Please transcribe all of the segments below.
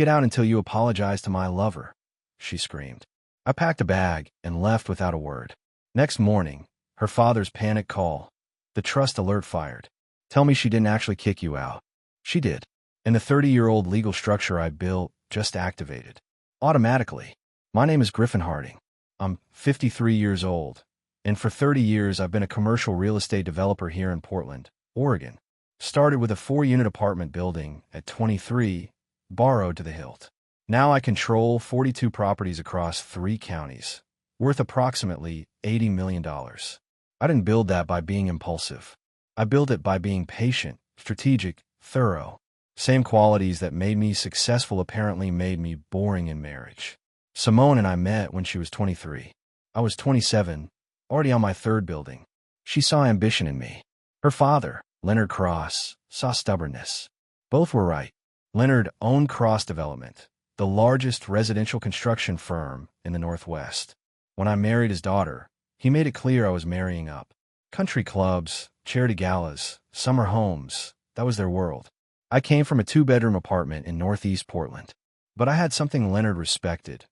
Get out until you apologize to my lover, she screamed. I packed a bag and left without a word. Next morning, her father's panic call. The trust alert fired. Tell me she didn't actually kick you out. She did. And the 30-year-old legal structure I built just activated. Automatically. My name is Griffin Harding. I'm 53 years old, and for 30 years I've been a commercial real estate developer here in Portland, Oregon. Started with a 4-unit apartment building at 23, borrowed to the hilt. Now I control 42 properties across 3 counties, worth approximately $80 million. I didn't build that by being impulsive. I built it by being patient, strategic, thorough. Same qualities that made me successful apparently made me boring in marriage. Simone and I met when she was 23. I was 27, already on my 3rd building. She saw ambition in me. Her father, Leonard Cross, saw stubbornness. Both were right. Leonard owned Cross Development, the largest residential construction firm in the Northwest. When I married his daughter, he made it clear I was marrying up. Country clubs, charity galas, summer homes, that was their world. I came from a 2-bedroom apartment in Northeast Portland. But I had something Leonard respected.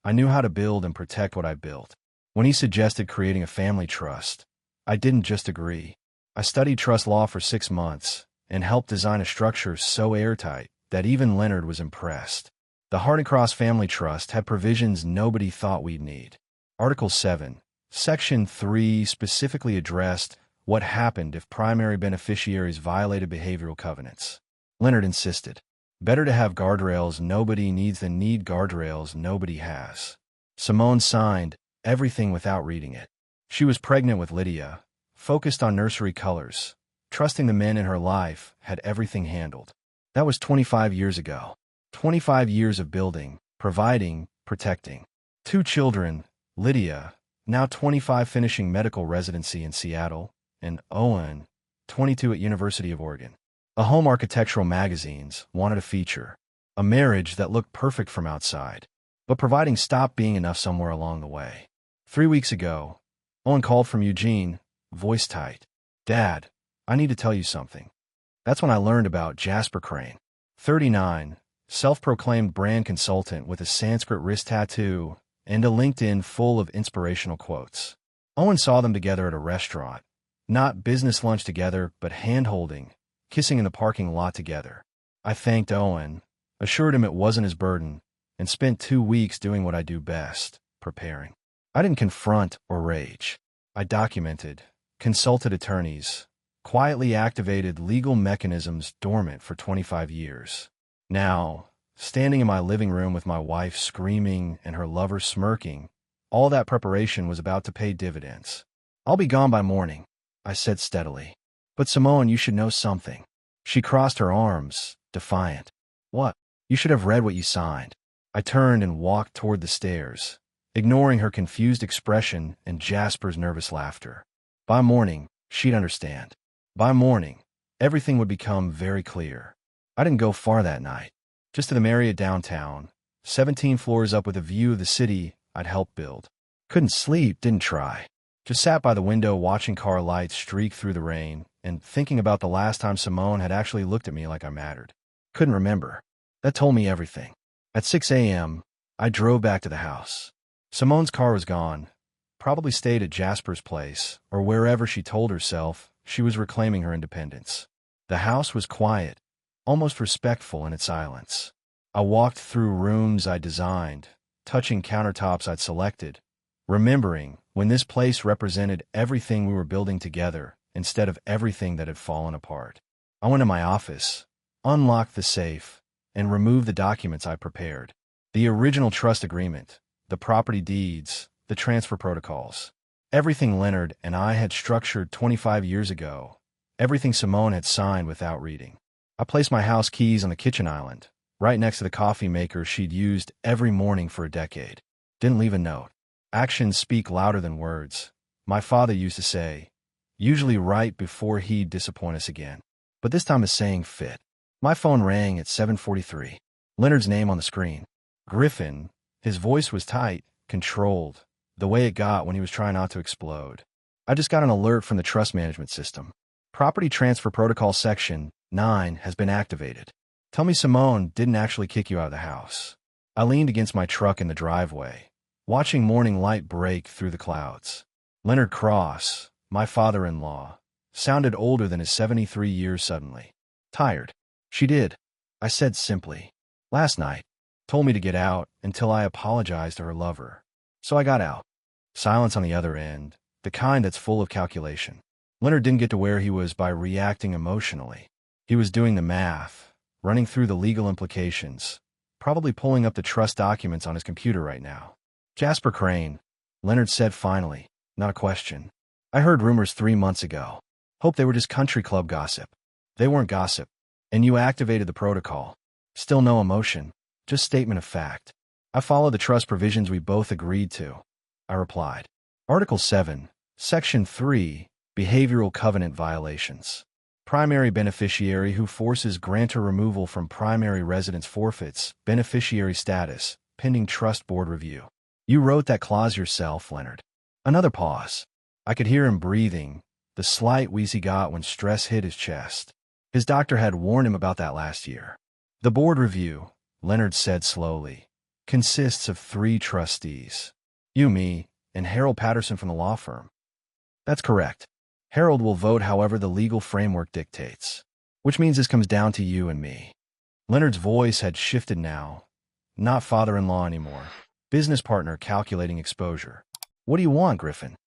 I knew how to build and protect what I built. When he suggested creating a family trust, I didn't just agree. I studied trust law for 6 months and helped design a structure so airtight that even Leonard was impressed. The Harding Cross Family Trust had provisions nobody thought we'd need. Article 7, Section 3 specifically addressed what happened if primary beneficiaries violated behavioral covenants. Leonard insisted. Better to have guardrails nobody needs than need guardrails nobody has. Simone signed everything without reading it. She was pregnant with Lydia, focused on nursery colors, trusting the men in her life had everything handled. That was 25 years ago. 25 years of building, providing, protecting. 2 children, Lydia, now 25 finishing medical residency in Seattle, and Owen, 22 at University of Oregon. A home architectural magazines wanted a feature, a marriage that looked perfect from outside, but providing stopped being enough somewhere along the way. 3 weeks ago, Owen called from Eugene, voice tight. Dad, I need to tell you something. That's when I learned about Jasper 39, self-proclaimed brand consultant with a Sanskrit wrist tattoo and a LinkedIn full of inspirational quotes. Owen saw them together at a restaurant, not business lunch together, but hand-holding, kissing in the parking lot together. I thanked Owen, assured him it wasn't his burden, and spent 2 weeks doing what I do best, preparing. I didn't confront or rage. I documented, consulted attorneys, quietly activated legal mechanisms dormant for 25 years. Now, standing in my living room with my wife screaming and her lover smirking, all that preparation was about to pay dividends. I'll be gone by morning, I said steadily. But Simone, you should know something. She crossed her arms, defiant. What? You should have read what you signed. I turned and walked toward the stairs, ignoring her confused expression and Jasper's nervous laughter. By morning, she'd understand. By morning, everything would become very clear. I didn't go far that night, just to the Marriott downtown, 17 floors up with a view of the city I'd helped build. Couldn't sleep, didn't try. Just sat by the window watching car lights streak through the rain and thinking about the last time Simone had actually looked at me like I mattered. Couldn't remember. That told me everything. At 6 a.m., I drove back to the house. Simone's car was gone, probably stayed at Jasper's place or wherever she told herself she was reclaiming her independence. The house was quiet, almost respectful in its silence. I walked through rooms I designed, touching countertops I'd selected, remembering when this place represented everything we were building together instead of everything that had fallen apart. I went to my office, unlocked the safe, and removed the documents I prepared. The original trust agreement, the property deeds, the transfer protocols. Everything Leonard and I had structured 25 years ago. Everything Simone had signed without reading. I placed my house keys on the kitchen island, right next to the coffee maker she'd used every morning for a decade. Didn't leave a note. Actions speak louder than words, my father used to say, usually right before he'd disappoint us again. But this time his saying fit. My phone rang at 7:43. Leonard's name on the screen. Griffin. His voice was tight, controlled, the way it got when he was trying not to explode. I just got an alert from the trust management system. Property Transfer Protocol Section 9 has been activated. Tell me Simone didn't actually kick you out of the house. I leaned against my truck in the driveway, watching morning light break through the clouds. Leonard Cross, my father-in-law, sounded older than his 73 years suddenly. Tired. She did, I said simply. Last night. Told me to get out until I apologized to her lover. So I got out. Silence on the other end, the kind that's full of calculation. Leonard didn't get to where he was by reacting emotionally. He was doing the math, running through the legal implications, probably pulling up the trust documents on his computer right now. Jasper Crane, Leonard said finally, not a question. I heard rumors 3 months ago. Hope they were just country club gossip. They weren't gossip. And you activated the protocol. Still no emotion, just statement of fact. I follow the trust provisions we both agreed to, I replied. Article 7, Section 3, Behavioral Covenant Violations. Primary beneficiary who forces grantor removal from primary residence forfeits beneficiary status, pending trust board review. You wrote that clause yourself, Leonard. Another pause. I could hear him breathing, the slight wheeze he got when stress hit his chest. His doctor had warned him about that last year. The board review, Leonard said slowly, consists of 3 trustees. You, me, and Harold Patterson from the law firm. That's correct. Harold will vote however the legal framework dictates, which means this comes down to you and me. Leonard's voice had shifted now. Not father-in-law anymore. Business partner calculating exposure. What do you want, Griffin?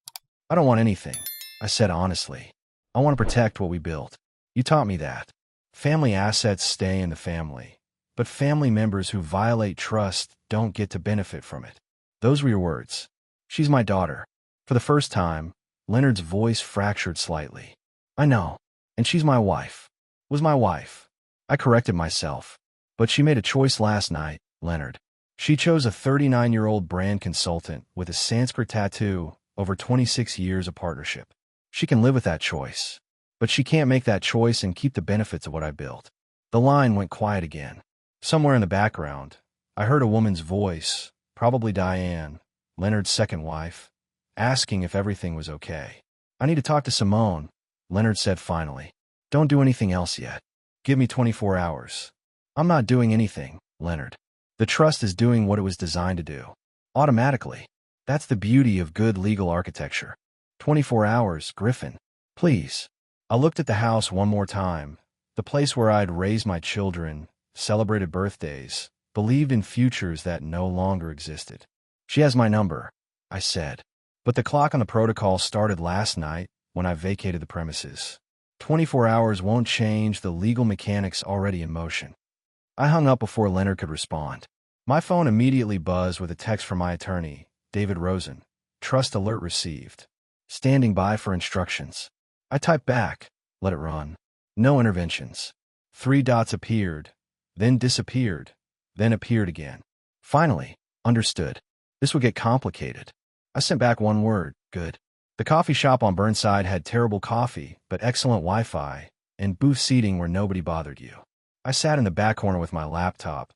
I don't want anything, I said honestly. I want to protect what we built. You taught me that. Family assets stay in the family, but family members who violate trust don't get to benefit from it. Those were your words. She's my daughter. For the first time, Leonard's voice fractured slightly. I know. And she's my wife. Was my wife. I corrected myself. But she made a choice last night, Leonard. She chose a 39-year-old brand consultant with a Sanskrit tattoo over 26 years of partnership. She can live with that choice. But she can't make that choice and keep the benefits of what I built. The line went quiet again. Somewhere in the background, I heard a woman's voice, probably Diane, Leonard's second wife, asking if everything was okay. I need to talk to Simone, Leonard said finally. Don't do anything else yet. Give me 24 hours. I'm not doing anything, Leonard. The trust is doing what it was designed to do. Automatically. That's the beauty of good legal architecture. 24 hours, Griffin. Please. I looked at the house one more time, the place where I'd raised my children, celebrated birthdays, believed in futures that no longer existed. She has my number, I said. But the clock on the protocol started last night when I vacated the premises. 24 hours won't change the legal mechanics already in motion. I hung up before Leonard could respond. My phone immediately buzzed with a text from my attorney, David Rosen. Trust alert received. Standing by for instructions. I typed back, let it run. No interventions. 3 dots appeared, then disappeared, then appeared again. Finally, understood. This would get complicated. I sent back one word, good. The coffee shop on Burnside had terrible coffee, but excellent Wi-Fi, and booth seating where nobody bothered you. I sat in the back corner with my laptop,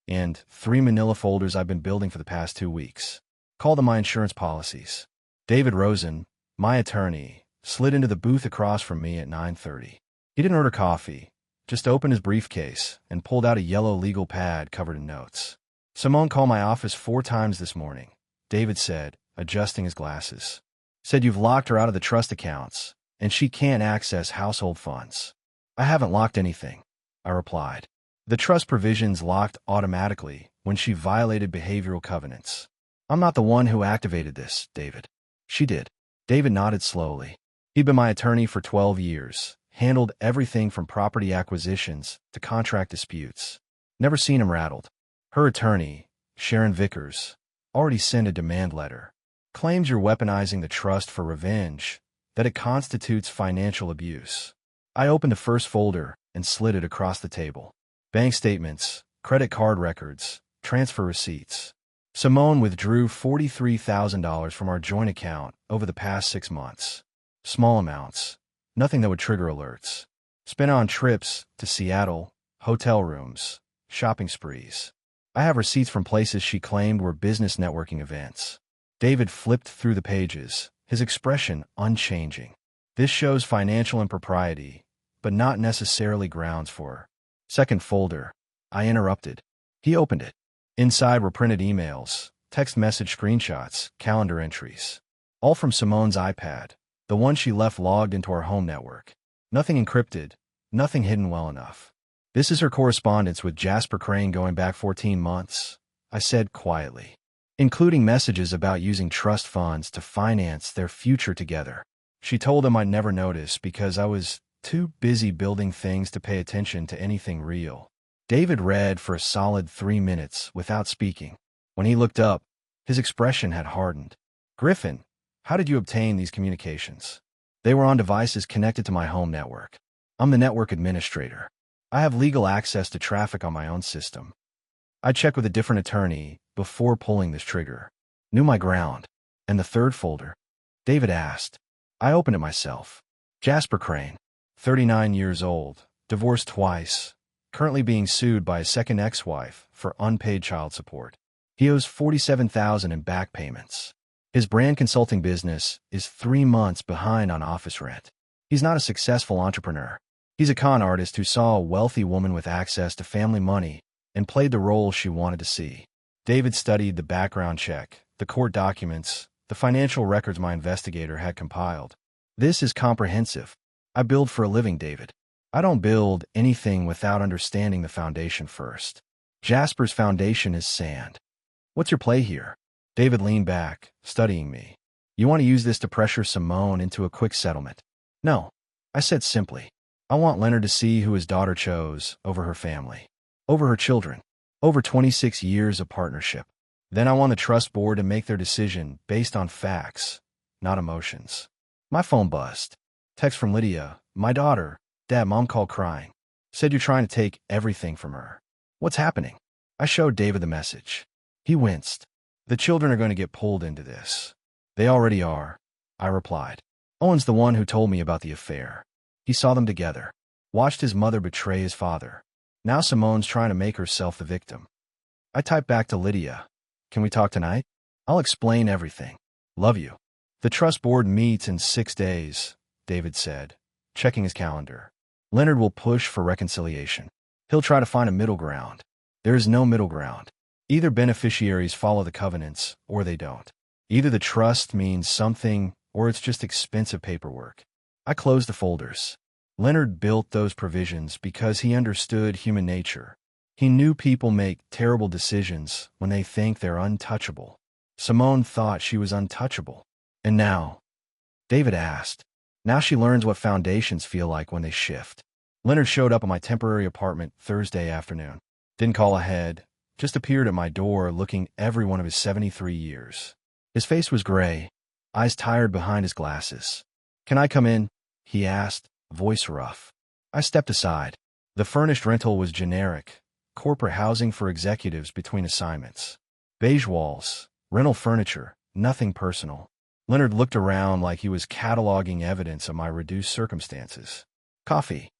and 3 manila folders I've been building for the past 2 weeks. Called them my insurance policies. David Rosen, my attorney, slid into the booth across from me at 9:30. He didn't order coffee, just opened his briefcase and pulled out a yellow legal pad covered in notes. Simone called my office 4 times this morning, David said, adjusting his glasses. Said you've locked her out of the trust accounts, and she can't access household funds. I haven't locked anything, I replied. The trust provisions locked automatically when she violated behavioral covenants. I'm not the one who activated this, David. She did. David nodded slowly. He'd been my attorney for 12 years, handled everything from property acquisitions to contract disputes. Never seen him rattled. Her attorney, Sharon Vickers, already sent a demand letter. Claims you're weaponizing the trust for revenge, that it constitutes financial abuse. I opened the first folder and slid it across the table. Bank statements, credit card records, transfer receipts. Simone withdrew $43,000 from our joint account over the past 6 months. Small amounts, nothing that would trigger alerts. Spent on trips to Seattle, hotel rooms, shopping sprees. I have receipts from places she claimed were business networking events. David flipped through the pages, his expression unchanging. This shows financial impropriety, but not necessarily grounds for. Second folder, I interrupted. He opened it. Inside were printed emails, text message screenshots, calendar entries. All from Simone's iPad, the one she left logged into our home network. Nothing encrypted, nothing hidden well enough. This is her correspondence with Jasper Crane going back 14 months, I said quietly, including messages about using trust funds to finance their future together. She told him I'd never notice because I was too busy building things to pay attention to anything real. David read for a solid 3 minutes without speaking. When he looked up, his expression had hardened. Griffin, how did you obtain these communications? They were on devices connected to my home network. I'm the network administrator. I have legal access to traffic on my own system. I checked with a different attorney before pulling this trigger. Knew my ground. And the third folder? David asked. I opened it myself. Jasper Crane, 39 years old, divorced twice, currently being sued by a second ex-wife for unpaid child support. He owes $47,000 in back payments. His brand consulting business is 3 months behind on office rent. He's not a successful entrepreneur. He's a con artist who saw a wealthy woman with access to family money and played the role she wanted to see. David studied the background check, the court documents, the financial records my investigator had compiled. This is comprehensive. I build for a living, David. I don't build anything without understanding the foundation first. Jasper's foundation is sand. What's your play here? David leaned back, studying me. You want to use this to pressure Simone into a quick settlement? No, I said simply. I want Leonard to see who his daughter chose over her family, over her children, over 26 years of partnership. Then I want the trust board to make their decision based on facts, not emotions. My phone buzzed. Text from Lydia, my daughter. Dad, Mom called crying. Said you're trying to take everything from her. What's happening? I showed David the message. He winced. The children are going to get pulled into this. They already are, I replied. Owen's the one who told me about the affair. He saw them together, watched his mother betray his father. Now Simone's trying to make herself the victim. I typed back to Lydia. Can we talk tonight? I'll explain everything. Love you. The trust board meets in 6 days, David said, checking his calendar. Leonard will push for reconciliation. He'll try to find a middle ground. There is no middle ground. Either beneficiaries follow the covenants or they don't. Either the trust means something or it's just expensive paperwork. I closed the folders. Leonard built those provisions because he understood human nature. He knew people make terrible decisions when they think they're untouchable. Simone thought she was untouchable. And now? David asked. Now she learns what foundations feel like when they shift. Leonard showed up at my temporary apartment Thursday afternoon. Didn't call ahead, just appeared at my door looking every one of his 73 years. His face was gray, eyes tired behind his glasses. Can I come in? He asked, voice rough. I stepped aside. The furnished rental was generic, corporate housing for executives between assignments. Beige walls, rental furniture, nothing personal. Leonard looked around like he was cataloging evidence of my reduced circumstances. Coffee.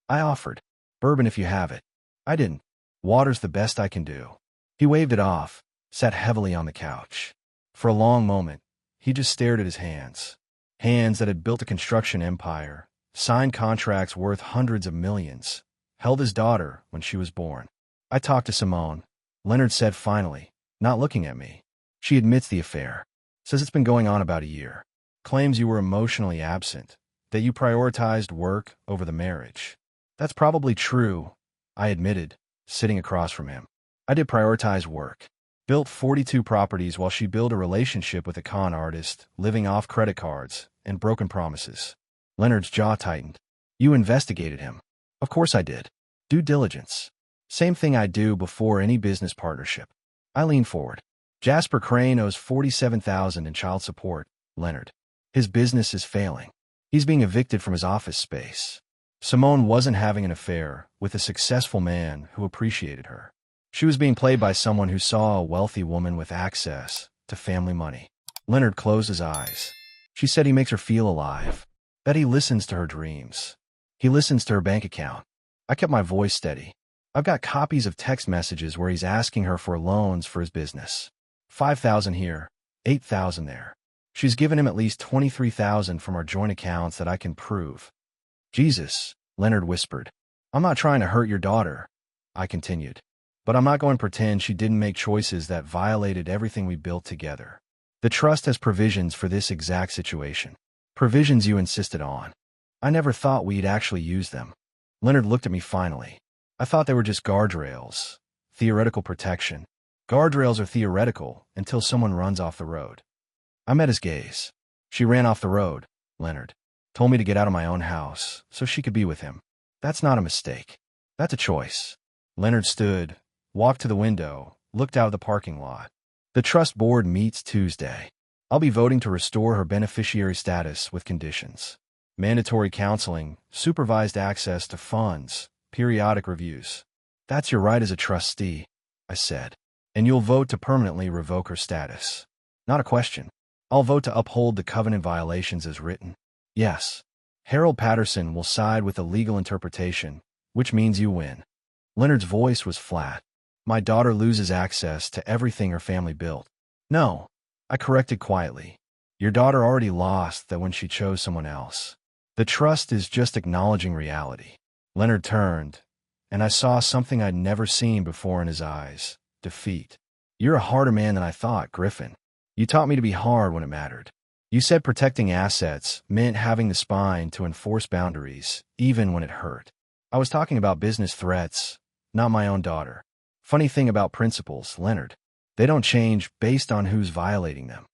I offered. Bourbon if you have it. I didn't. Water's the best I can do. He waved it off, sat heavily on the couch. For a long moment, he just stared at his hands. Hands that had built a construction empire, signed contracts worth hundreds of millions, held his daughter when she was born. I talked to Simone. Leonard said finally, not looking at me. She admits the affair. Says it's been going on about a year. Claims you were emotionally absent, that you prioritized work over the marriage. That's probably true, I admitted, sitting across from him. I did prioritize work. Built 42 properties while she built a relationship with a con artist, living off credit cards and broken promises. Leonard's jaw tightened. You investigated him. Of course I did. Due diligence. Same thing I do before any business partnership. I leaned forward. Jasper Crane owes $47,000 in child support, Leonard. His business is failing. He's being evicted from his office space. Simone wasn't having an affair with a successful man who appreciated her. She was being played by someone who saw a wealthy woman with access to family money. Leonard closed his eyes. She said he makes her feel alive, that he listens to her dreams. He listens to her bank account. I kept my voice steady. I've got copies of text messages where he's asking her for loans for his business. $5,000 here, $8,000 there. She's given him at least $23,000 from our joint accounts that I can prove. Jesus, Leonard whispered. I'm not trying to hurt your daughter, I continued. But I'm not going to pretend she didn't make choices that violated everything we built together. The trust has provisions for this exact situation. Provisions you insisted on. I never thought we'd actually use them. Leonard looked at me finally. I thought they were just guardrails. Theoretical protection. Guardrails are theoretical until someone runs off the road. I met his gaze. She ran off the road, Leonard. Told me to get out of my own house so she could be with him. That's not a mistake. That's a choice. Leonard stood, walked to the window, looked out of the parking lot. The trust board meets Tuesday. I'll be voting to restore her beneficiary status with conditions. Mandatory counseling, supervised access to funds, periodic reviews. That's your right as a trustee, I said. And you'll vote to permanently revoke her status. Not a question. I'll vote to uphold the covenant violations as written. Yes. Harold Patterson will side with the legal interpretation, which means you win. Leonard's voice was flat. My daughter loses access to everything her family built. No, I corrected quietly. Your daughter already lost that when she chose someone else. The trust is just acknowledging reality. Leonard turned, and I saw something I'd never seen before in his eyes. Defeat. You're a harder man than I thought, Griffin. You taught me to be hard when it mattered. You said protecting assets meant having the spine to enforce boundaries, even when it hurt. I was talking about business threats, not my own daughter. Funny thing about principles, Leonard. They don't change based on who's violating them.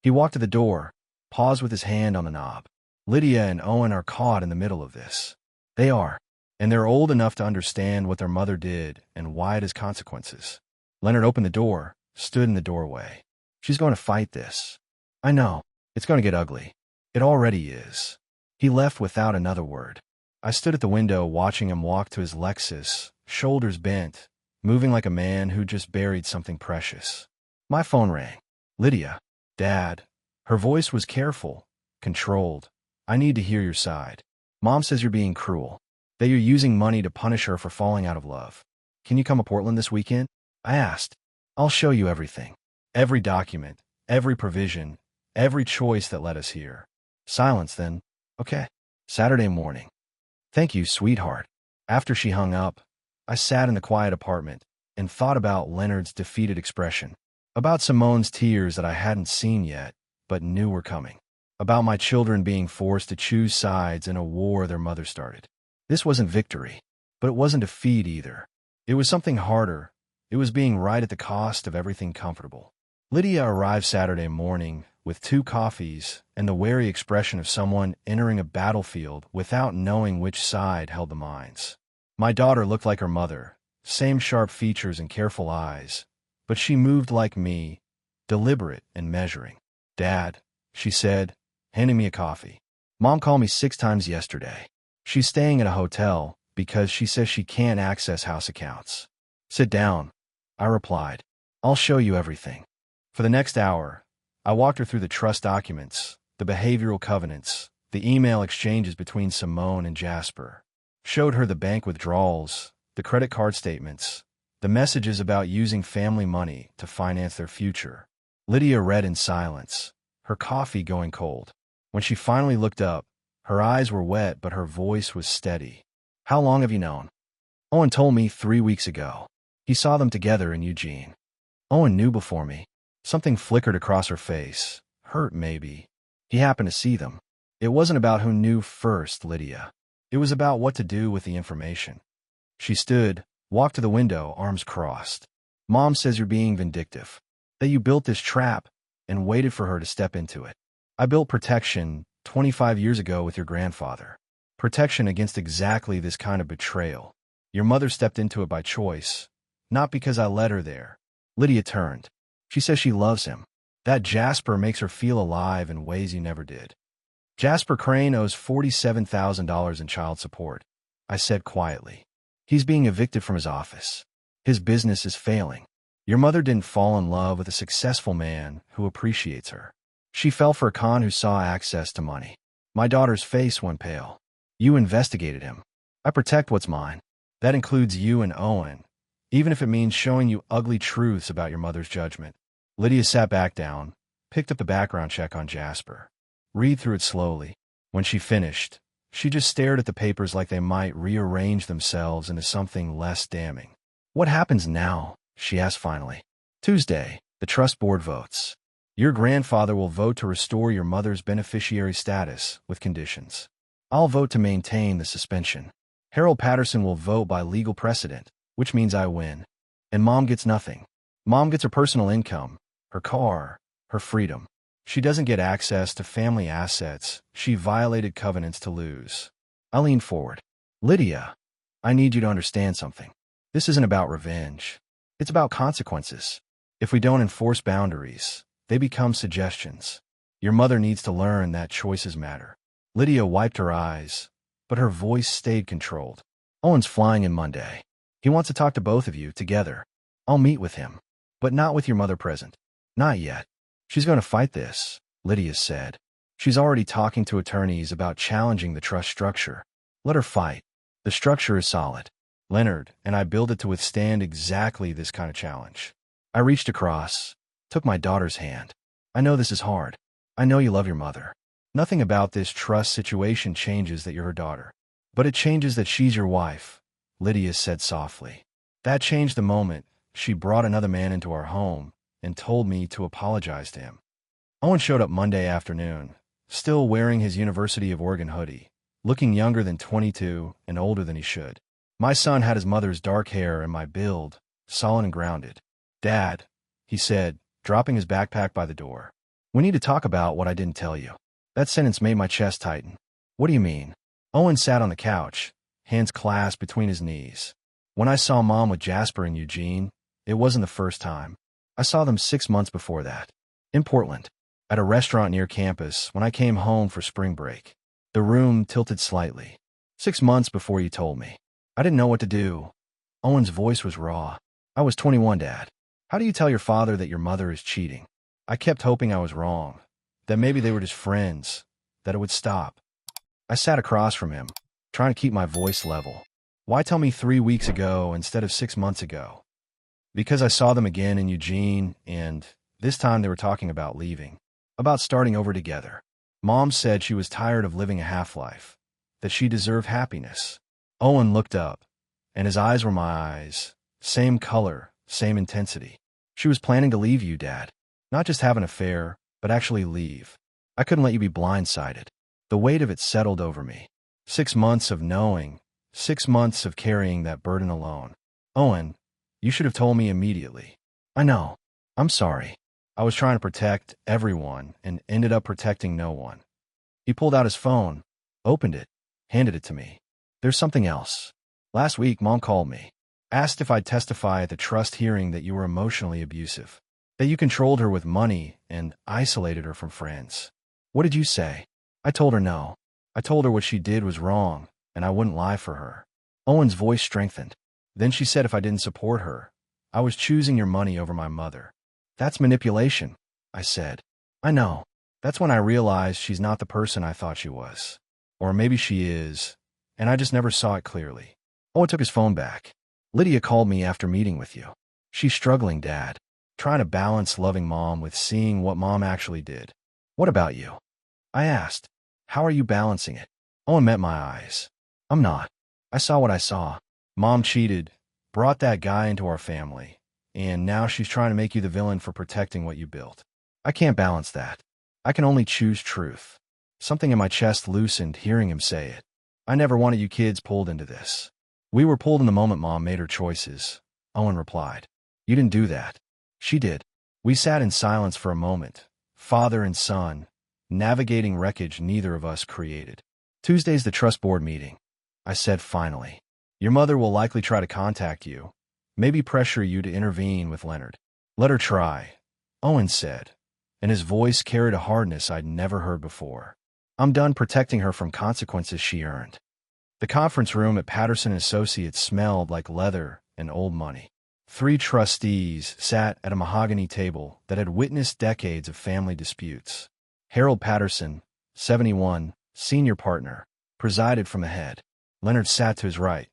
He walked to the door, paused with his hand on the knob. Lydia and Owen are caught in the middle of this. They are. And they're old enough to understand what their mother did and why it has consequences. Leonard opened the door, stood in the doorway. She's going to fight this. I know. It's going to get ugly. It already is. He left without another word. I stood at the window watching him walk to his Lexus, shoulders bent, moving like a man who just buried something precious. My phone rang. Lydia. Dad. Her voice was careful, controlled. I need to hear your side. Mom says you're being cruel. That you're using money to punish her for falling out of love. Can you come to Portland this weekend? I asked. I'll show you everything. Every document, every provision, every choice that led us here. Silence then. Okay. Saturday morning. Thank you, sweetheart. After she hung up, I sat in the quiet apartment and thought about Leonard's defeated expression, about Simone's tears that I hadn't seen yet, but knew were coming, about my children being forced to choose sides in a war their mother started. This wasn't victory, but it wasn't defeat either. It was something harder. It was being right at the cost of everything comfortable. Lydia arrived Saturday morning with 2 coffees and the wary expression of someone entering a battlefield without knowing which side held the mines. My daughter looked like her mother, same sharp features and careful eyes, but she moved like me, deliberate and measuring. Dad, she said, handing me a coffee. Mom called me 6 times yesterday. She's staying at a hotel because she says she can't access house accounts. Sit down, I replied. I'll show you everything. For the next hour, I walked her through the trust documents, the behavioral covenants, the email exchanges between Simone and Jasper. Showed her the bank withdrawals, the credit card statements, the messages about using family money to finance their future. Lydia read in silence, her coffee going cold. When she finally looked up, her eyes were wet but her voice was steady. How long have you known? Owen told me 3 weeks ago. He saw them together in Eugene. Owen knew before me. Something flickered across her face. Hurt, maybe. He happened to see them. It wasn't about who knew first, Lydia. It was about what to do with the information. She stood, walked to the window, arms crossed. Mom says you're being vindictive. That you built this trap and waited for her to step into it. I built protection 25 years ago with your grandfather. Protection against exactly this kind of betrayal. Your mother stepped into it by choice, not because I led her there. Lydia turned. She says she loves him. That Jasper makes her feel alive in ways you never did. Jasper Crane owes $47,000 in child support, I said quietly. He's being evicted from his office. His business is failing. Your mother didn't fall in love with a successful man who appreciates her. She fell for a con who saw access to money. My daughter's face went pale. You investigated him. I protect what's mine. That includes you and Owen, even if it means showing you ugly truths about your mother's judgment. Lydia sat back down, picked up the background check on Jasper. Read through it slowly. When she finished, she just stared at the papers like they might rearrange themselves into something less damning. What happens now? She asked finally. Tuesday, the trust board votes. Your grandfather will vote to restore your mother's beneficiary status with conditions. I'll vote to maintain the suspension. Harold Patterson will vote by legal precedent, which means I win. And Mom gets nothing. Mom gets her personal income, her car, her freedom. She doesn't get access to family assets she violated covenants to lose. I leaned forward. Lydia, I need you to understand something. This isn't about revenge. It's about consequences. If we don't enforce boundaries, they become suggestions. Your mother needs to learn that choices matter. Lydia wiped her eyes, but her voice stayed controlled. Owen's flying in Monday. He wants to talk to both of you together. I'll meet with him, but not with your mother present. Not yet. She's going to fight this, Lydia said. She's already talking to attorneys about challenging the trust structure. Let her fight. The structure is solid. Leonard and I built it to withstand exactly this kind of challenge. I reached across, took my daughter's hand. I know this is hard. I know you love your mother. Nothing about this trust situation changes that you're her daughter. But it changes that she's your wife, Lydia said softly. That changed the moment she brought another man into our home and told me to apologize to him. Owen showed up Monday afternoon, still wearing his University of Oregon hoodie, looking younger than 22 and older than he should. My son had his mother's dark hair and my build, solid and grounded. Dad, he said, dropping his backpack by the door. We need to talk about what I didn't tell you. That sentence made my chest tighten. What do you mean? Owen sat on the couch, hands clasped between his knees. When I saw Mom with Jasper and Eugene, it wasn't the first time. I saw them 6 months before that. In Portland, at a restaurant near campus when I came home for spring break. The room tilted slightly. 6 months before you told me. I didn't know what to do. Owen's voice was raw. I was 21, Dad. How do you tell your father that your mother is cheating? I kept hoping I was wrong, that maybe they were just friends, that it would stop. I sat across from him, trying to keep my voice level. Why tell me 3 weeks ago instead of 6 months ago? Because I saw them again in Eugene, and this time they were talking about leaving, about starting over together. Mom said she was tired of living a half-life, that she deserved happiness. Owen looked up, and his eyes were my eyes, same color, same intensity. She was planning to leave you, Dad. Not just have an affair, but actually leave. I couldn't let you be blindsided. The weight of it settled over me. 6 months of knowing, 6 months of carrying that burden alone. Owen, you should have told me immediately. I know. I'm sorry. I was trying to protect everyone and ended up protecting no one. He pulled out his phone, opened it, handed it to me. There's something else. Last week, Mom called me. Asked if I'd testify at the trust hearing that you were emotionally abusive. That you controlled her with money and isolated her from friends. What did you say? I told her no. I told her what she did was wrong, and I wouldn't lie for her. Owen's voice strengthened. Then she said if I didn't support her, I was choosing your money over my mother. That's manipulation, I said. I know. That's when I realized she's not the person I thought she was. Or maybe she is, and I just never saw it clearly. Owen took his phone back. Lydia called me after meeting with you. She's struggling, Dad. Trying to balance loving Mom with seeing what Mom actually did. What about you? I asked. How are you balancing it? Owen met my eyes. I'm not. I saw what I saw. Mom cheated, brought that guy into our family, and now she's trying to make you the villain for protecting what you built. I can't balance that. I can only choose truth. Something in my chest loosened hearing him say it. I never wanted you kids pulled into this. We were pulled in the moment Mom made her choices, Owen replied. You didn't do that. She did. We sat in silence for a moment, father and son, navigating wreckage neither of us created. Tuesday's the trust board meeting. I said finally. Your mother will likely try to contact you, maybe pressure you to intervene with Leonard. Let her try, Owen said, and his voice carried a hardness I'd never heard before. I'm done protecting her from consequences she earned. The conference room at Patterson Associates smelled like leather and old money. 3 trustees sat at a mahogany table that had witnessed decades of family disputes. Harold Patterson, 71, senior partner, presided from the head. Leonard sat to his right,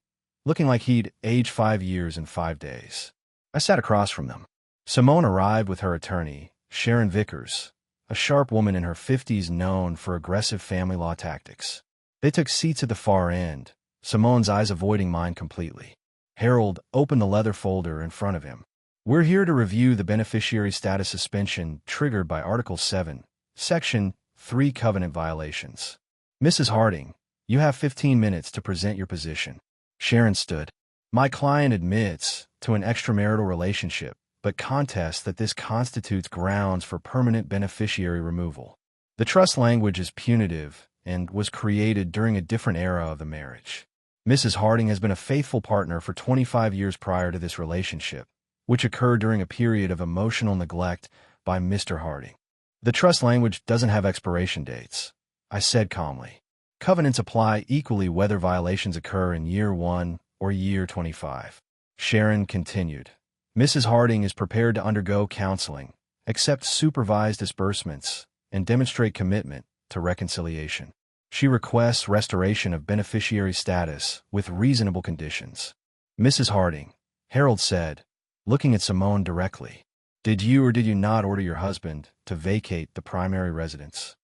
looking like he'd aged 5 years and 5 days. I sat across from them. Simone arrived with her attorney, Sharon Vickers, a sharp woman in her 50s known for aggressive family law tactics. They took seats at the far end, Simone's eyes avoiding mine completely. Harold opened the leather folder in front of him. We're here to review the beneficiary status suspension triggered by Article 7, Section 3 covenant violations. Mrs. Harding, you have 15 minutes to present your position. Sharon stood. My client admits to an extramarital relationship, but contests that this constitutes grounds for permanent beneficiary removal. The trust language is punitive and was created during a different era of the marriage. Mrs. Harding has been a faithful partner for 25 years prior to this relationship, which occurred during a period of emotional neglect by Mr. Harding. The trust language doesn't have expiration dates, I said calmly. Covenants apply equally whether violations occur in year 1 or year 25. Sharon continued. Mrs. Harding is prepared to undergo counseling, accept supervised disbursements, and demonstrate commitment to reconciliation. She requests restoration of beneficiary status with reasonable conditions. Mrs. Harding, Harold said, looking at Simone directly, did you or did you not order your husband to vacate the primary residence?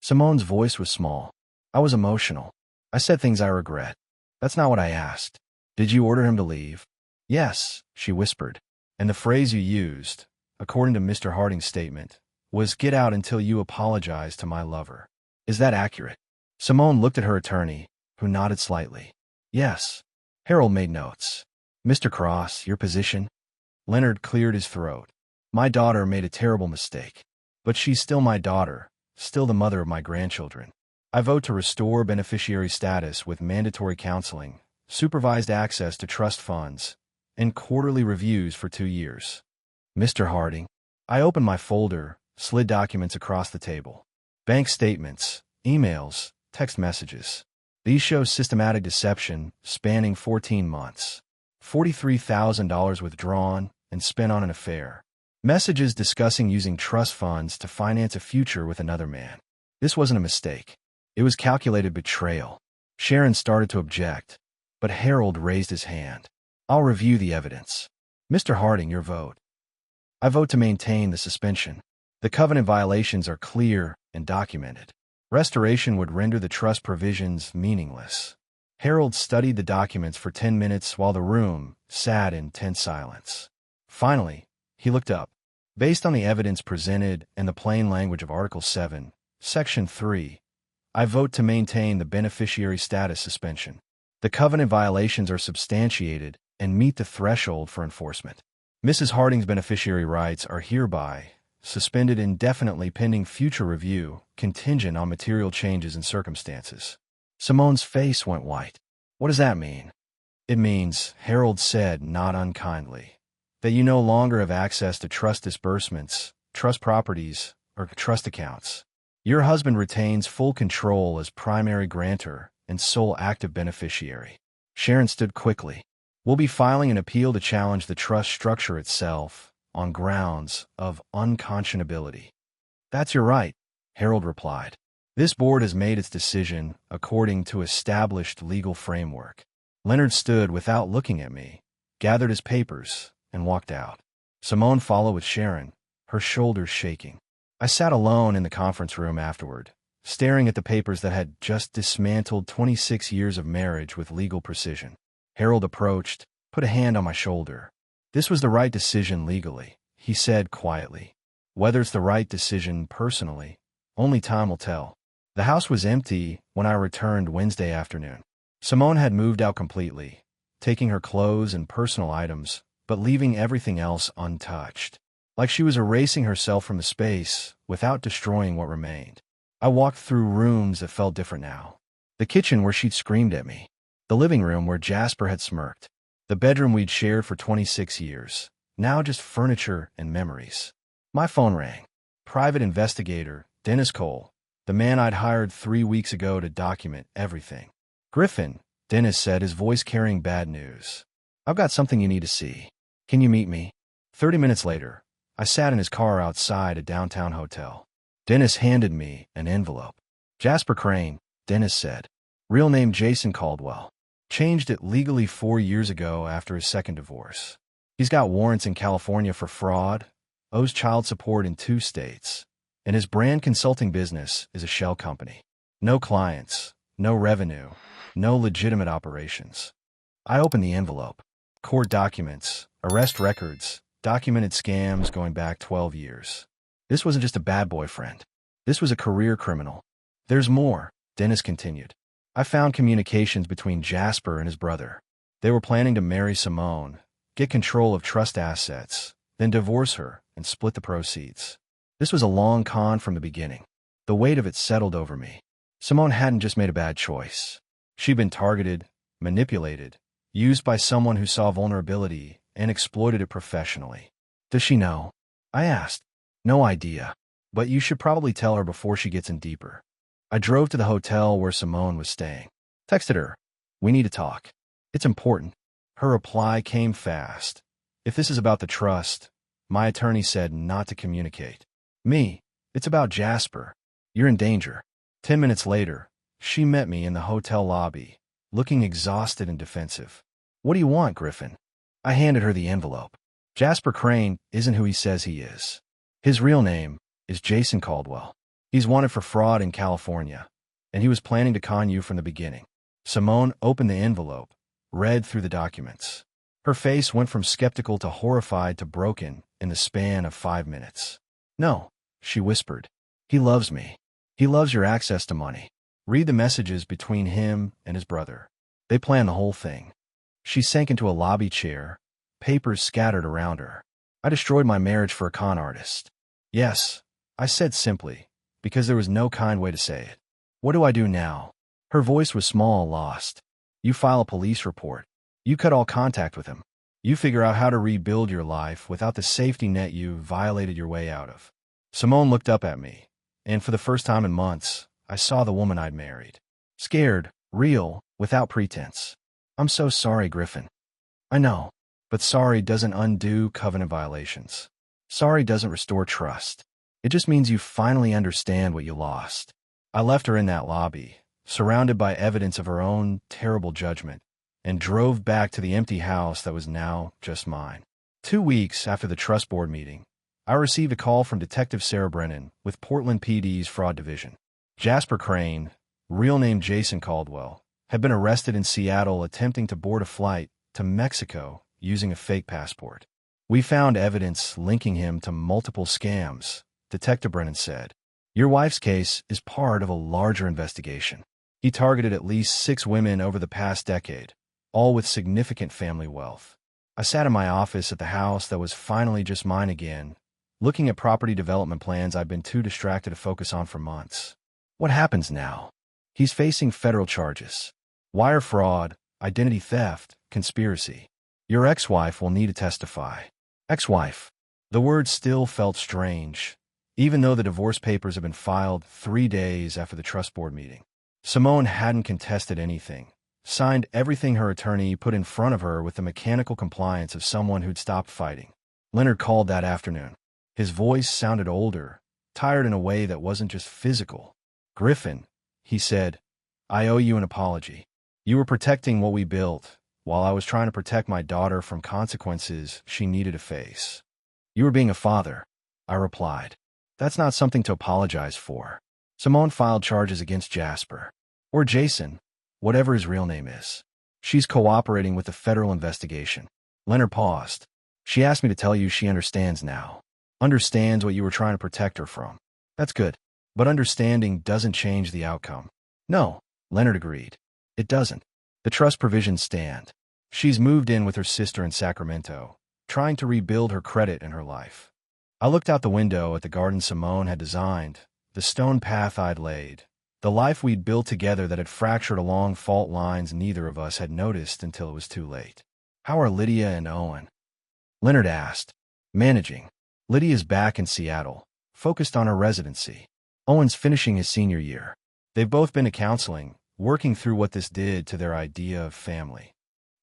Simone's voice was small. I was emotional. I said things I regret. That's not what I asked. Did you order him to leave? Yes, she whispered. And the phrase you used, according to Mr. Harding's statement, was get out until you apologize to my lover. Is that accurate? Simone looked at her attorney, who nodded slightly. Yes. Harold made notes. Mr. Cross, your position? Leonard cleared his throat. My daughter made a terrible mistake. But she's still my daughter, still the mother of my grandchildren. I vote to restore beneficiary status with mandatory counseling, supervised access to trust funds, and quarterly reviews for 2 years. Mr. Harding. I opened my folder, slid documents across the table. Bank statements, emails, text messages. These show systematic deception spanning 14 months. $43,000 withdrawn and spent on an affair. Messages discussing using trust funds to finance a future with another man. This wasn't a mistake. It was calculated betrayal. Sharon started to object, but Harold raised his hand. I'll review the evidence. Mr. Harding, your vote. I vote to maintain the suspension. The covenant violations are clear and documented. Restoration would render the trust provisions meaningless. Harold studied the documents for 10 minutes while the room sat in tense silence. Finally, he looked up. Based on the evidence presented and the plain language of Article 7, Section 3, I vote to maintain the beneficiary status suspension. The covenant violations are substantiated and meet the threshold for enforcement. Mrs. Harding's beneficiary rights are hereby suspended indefinitely pending future review, contingent on material changes in circumstances. Simone's face went white. What does that mean? It means, Harold said not unkindly, that you no longer have access to trust disbursements, trust properties, or trust accounts. Your husband retains full control as primary grantor and sole active beneficiary. Sharon stood quickly. We'll be filing an appeal to challenge the trust structure itself on grounds of unconscionability. That's your right, Harold replied. This board has made its decision according to established legal framework. Leonard stood without looking at me, gathered his papers, and walked out. Simone followed with Sharon, her shoulders shaking. I sat alone in the conference room afterward, staring at the papers that had just dismantled 26 years of marriage with legal precision. Harold approached, put a hand on my shoulder. This was the right decision legally, he said quietly. Whether it's the right decision personally, only time will tell. The house was empty when I returned Wednesday afternoon. Simone had moved out completely, taking her clothes and personal items, but leaving everything else untouched. Like she was erasing herself from the space without destroying what remained. I walked through rooms that felt different now. The kitchen where she'd screamed at me. The living room where Jasper had smirked. The bedroom we'd shared for 26 years. Now just furniture and memories. My phone rang. Private investigator, Dennis Cole, the man I'd hired 3 weeks ago to document everything. Griffin, Dennis said, his voice carrying bad news. I've got something you need to see. Can you meet me? 30 minutes later, I sat in his car outside a downtown hotel. Dennis handed me an envelope. Jasper Crane, Dennis said. Real name Jason Caldwell. Changed it legally 4 years ago after his second divorce. He's got warrants in California for fraud, owes child support in 2 states, and his brand consulting business is a shell company. No clients, no revenue, no legitimate operations. I opened the envelope. Court documents, arrest records, documented scams going back 12 years. This wasn't just a bad boyfriend. This was a career criminal. There's more, Dennis continued. I found communications between Jasper and his brother. They were planning to marry Simone, get control of trust assets, then divorce her and split the proceeds. This was a long con from the beginning. The weight of it settled over me. Simone hadn't just made a bad choice. She'd been targeted, manipulated, used by someone who saw vulnerability and exploited it professionally. Does she know? I asked. No idea. But you should probably tell her before she gets in deeper. I drove to the hotel where Simone was staying. Texted her. We need to talk. It's important. Her reply came fast. If this is about the trust, my attorney said not to communicate. Me, it's about Jasper. You're in danger. 10 minutes later, she met me in the hotel lobby, looking exhausted and defensive. What do you want, Griffin? I handed her the envelope. Jasper Crane isn't who he says he is. His real name is Jason Caldwell. He's wanted for fraud in California, and he was planning to con you from the beginning. Simone opened the envelope, read through the documents. Her face went from skeptical to horrified to broken in the span of 5 minutes. No, she whispered. He loves me. He loves your access to money. Read the messages between him and his brother. They planned the whole thing. She sank into a lobby chair, papers scattered around her. I destroyed my marriage for a con artist. Yes, I said simply, because there was no kind way to say it. What do I do now? Her voice was small, lost. You file a police report. You cut all contact with him. You figure out how to rebuild your life without the safety net you violated your way out of. Simone looked up at me, and for the first time in months, I saw the woman I'd married. Scared, real, without pretense. I'm so sorry, Griffin. I know, but sorry doesn't undo covenant violations. Sorry doesn't restore trust. It just means you finally understand what you lost. I left her in that lobby, surrounded by evidence of her own terrible judgment, and drove back to the empty house that was now just mine. 2 weeks after the trust board meeting, I received a call from Detective Sarah Brennan with Portland PD's Fraud Division. Jasper Crane, real name Jason Caldwell, had been arrested in Seattle attempting to board a flight to Mexico using a fake passport. We found evidence linking him to multiple scams, Detective Brennan said. Your wife's case is part of a larger investigation. He targeted at least 6 women over the past decade, all with significant family wealth. I sat in my office at the house that was finally just mine again, looking at property development plans I'd been too distracted to focus on for months. What happens now? He's facing federal charges. Wire fraud, identity theft, conspiracy. Your ex-wife will need to testify. Ex-wife. The word still felt strange, even though the divorce papers had been filed 3 days after the trust board meeting. Simone hadn't contested anything, signed everything her attorney put in front of her with the mechanical compliance of someone who'd stopped fighting. Leonard called that afternoon. His voice sounded older, tired in a way that wasn't just physical. Griffin, he said, I owe you an apology. You were protecting what we built, while I was trying to protect my daughter from consequences she needed to face. You were being a father, I replied. That's not something to apologize for. Simone filed charges against Jasper. Or Jason, whatever his real name is. She's cooperating with the federal investigation. Leonard paused. She asked me to tell you she understands now. Understands what you were trying to protect her from. That's good. But understanding doesn't change the outcome. No, Leonard agreed. It doesn't. The trust provisions stand. She's moved in with her sister in Sacramento, trying to rebuild her credit and her life. I looked out the window at the garden Simone had designed, the stone path I'd laid, the life we'd built together that had fractured along fault lines neither of us had noticed until it was too late. How are Lydia and Owen? Leonard asked. Managing. Lydia's back in Seattle, focused on her residency. Owen's finishing his senior year. They've both been to counseling, working through what this did to their idea of family.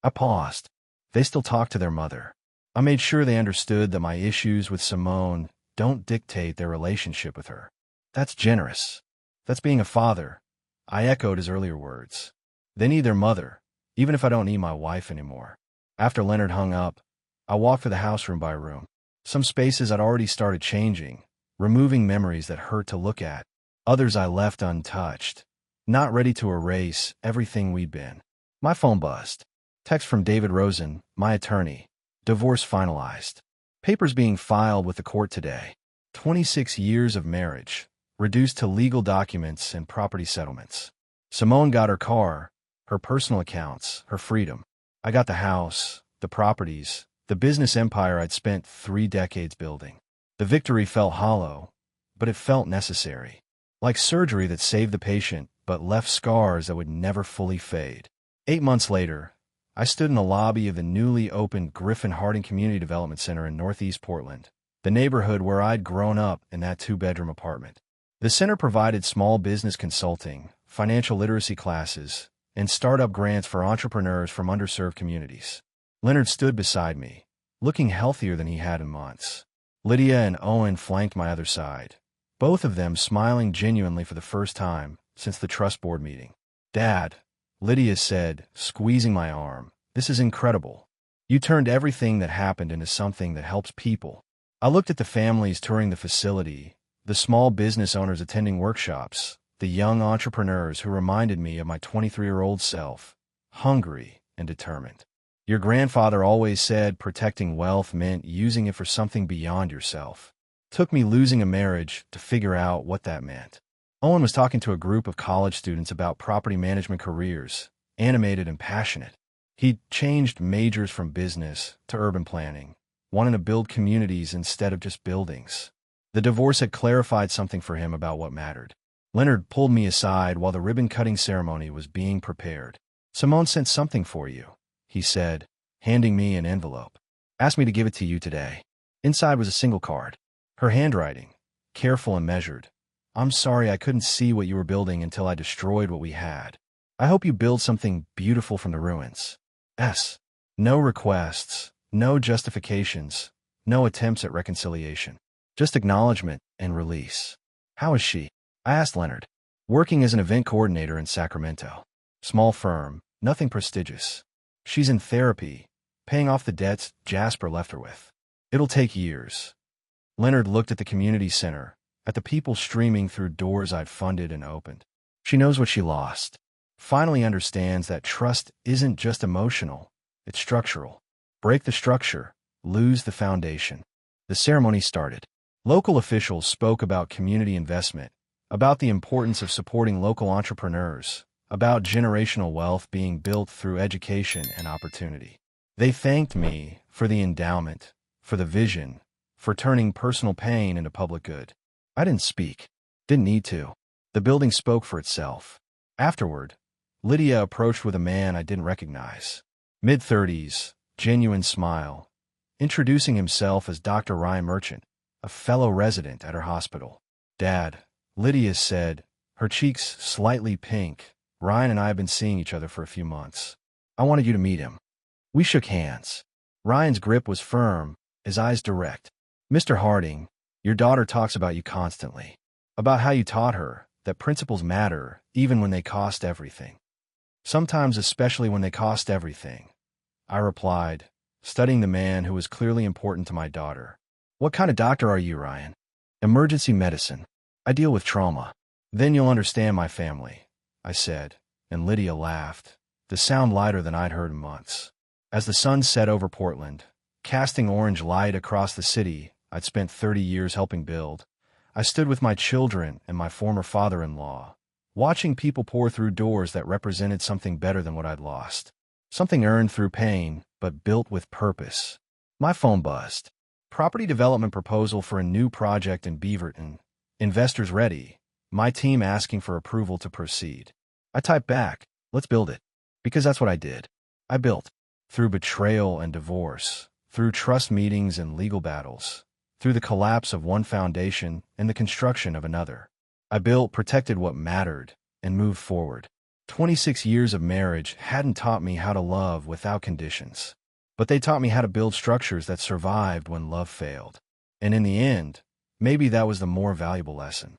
I paused. They still talk to their mother. I made sure they understood that my issues with Simone don't dictate their relationship with her. That's generous. That's being a father. I echoed his earlier words. They need their mother, even if I don't need my wife anymore. After Leonard hung up, I walked through the house room by room. Some spaces I'd already started changing, removing memories that hurt to look at. Others I left untouched, not ready to erase everything we'd been. My phone buzzed. Text from David Rosen, my attorney. Divorce finalized. Papers being filed with the court today. 26 years of marriage, reduced to legal documents and property settlements. Simone got her car, her personal accounts, her freedom. I got the house, the properties, the business empire I'd spent 3 decades building. The victory felt hollow, but it felt necessary. Like surgery that saved the patient, but left scars that would never fully fade. 8 months later, I stood in the lobby of the newly opened Griffin Harding Community Development Center in Northeast Portland, the neighborhood where I'd grown up in that 2-bedroom apartment. The center provided small business consulting, financial literacy classes, and startup grants for entrepreneurs from underserved communities. Leonard stood beside me, looking healthier than he had in months. Lydia and Owen flanked my other side, both of them smiling genuinely for the first time since the trust board meeting. "Dad," Lydia said, squeezing my arm, "this is incredible. You turned everything that happened into something that helps people." I looked at the families touring the facility, the small business owners attending workshops, the young entrepreneurs who reminded me of my 23-year-old self, hungry and determined. Your grandfather always said protecting wealth meant using it for something beyond yourself. Took me losing a marriage to figure out what that meant. Owen was talking to a group of college students about property management careers, animated and passionate. He'd changed majors from business to urban planning, wanting to build communities instead of just buildings. The divorce had clarified something for him about what mattered. Leonard pulled me aside while the ribbon-cutting ceremony was being prepared. "Simone sent something for you," he said, handing me an envelope. "Asked me to give it to you today." Inside was a single card. Her handwriting, careful and measured. "I'm sorry I couldn't see what you were building until I destroyed what we had. I hope you build something beautiful from the ruins. S. No requests, no justifications, no attempts at reconciliation. Just acknowledgement and release." "How is she?" I asked Leonard. "Working as an event coordinator in Sacramento. Small firm, nothing prestigious. She's in therapy, paying off the debts Jasper left her with. It'll take years." Leonard looked at the community center, at the people streaming through doors I'd funded and opened. "She knows what she lost. Finally understands that trust isn't just emotional, it's structural. Break the structure, lose the foundation." The ceremony started. Local officials spoke about community investment, about the importance of supporting local entrepreneurs, about generational wealth being built through education and opportunity. They thanked me for the endowment, for the vision, for turning personal pain into public good. I didn't speak. Didn't need to. The building spoke for itself. Afterward, Lydia approached with a man I didn't recognize. Mid-30s, genuine smile, introducing himself as Dr. Ryan Merchant, a fellow resident at her hospital. "Dad," Lydia said, her cheeks slightly pink. "Ryan and I have been seeing each other for a few months. I wanted you to meet him." We shook hands. Ryan's grip was firm, his eyes direct. "Mr. Harding, your daughter talks about you constantly. About how you taught her that principles matter even when they cost everything. Sometimes especially when they cost everything," I replied, studying the man who was clearly important to my daughter. "What kind of doctor are you, Ryan?" "Emergency medicine. I deal with trauma." "Then you'll understand my family," I said, and Lydia laughed, the sound lighter than I'd heard in months. As the sun set over Portland, casting orange light across the city I'd spent 30 years helping build, I stood with my children and my former father-in-law, watching people pour through doors that represented something better than what I'd lost. Something earned through pain, but built with purpose. My phone buzzed. Property development proposal for a new project in Beaverton. Investors ready. My team asking for approval to proceed. I typed back, "Let's build it." Because that's what I did. I built. Through betrayal and divorce. Through trust meetings and legal battles. Through the collapse of one foundation and the construction of another. I built, protected what mattered, and moved forward. 26 years of marriage hadn't taught me how to love without conditions. But they taught me how to build structures that survived when love failed. And in the end, maybe that was the more valuable lesson.